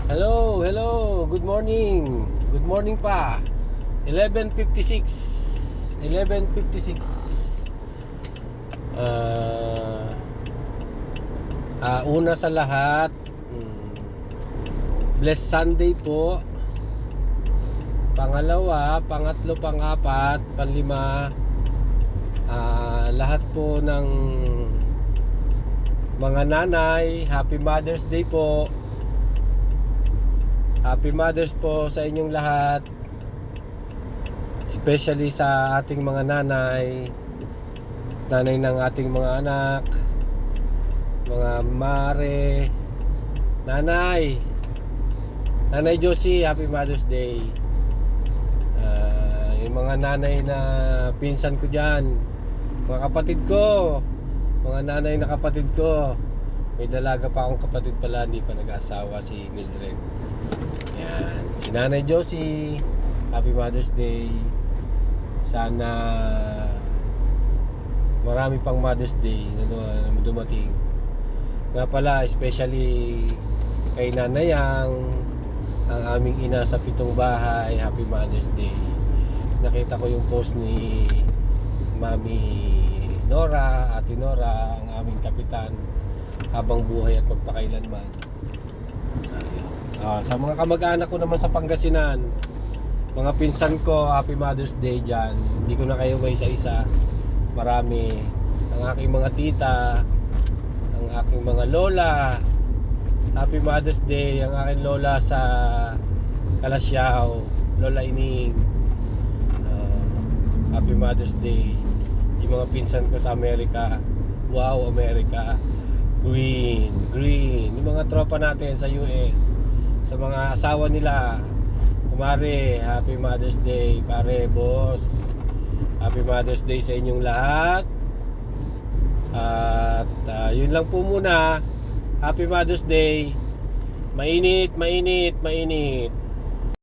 Hello, hello. Good morning. Good morning pa. 11:56. 11:56. Una sa lahat, blessed Sunday po. Pangalawa, pangatlo, pangapat, panlima, lahat po ng mga nanay, Happy Mother's Day po. Happy Mother's po sa inyong lahat. Especially sa ating mga nanay, nanay ng ating mga anak, mga mare, nanay Josie, Happy Mother's Day. Yung mga nanay na pinsan ko dyan, mga kapatid ko, mga nanay na kapatid ko. May dalaga pa akong kapatid pala, hindi pa nag-asawa, si Mildred. Yan, si Nanay Josie, Happy Mother's Day. Sana marami pang Mother's Day na dumating. Nga pala, especially kay Nanayang, ang aming ina sa 7 bahay, Happy Mother's Day. Nakita ko yung post ni Mami Nora, Ate Nora, ang aming kapitan habang buhay at magpakailanman. Sa mga kamag-anak ko naman sa Pangasinan, mga pinsan ko, Happy Mother's Day dyan. Hindi ko na kayo may isa-isa, marami. Ang aking mga tita, ang aking mga lola, Happy Mother's Day. Ang aking lola sa Kalasyaw, Lola Ining, Happy Mother's Day. Yung mga pinsan ko sa Amerika, wow, Amerika, green. Yung mga tropa natin sa US, sa mga asawa nila, kumare, Happy Mother's Day. Pare, boss, Happy Mother's Day sa inyong lahat. At yun lang po muna. Happy Mother's Day. Mainit.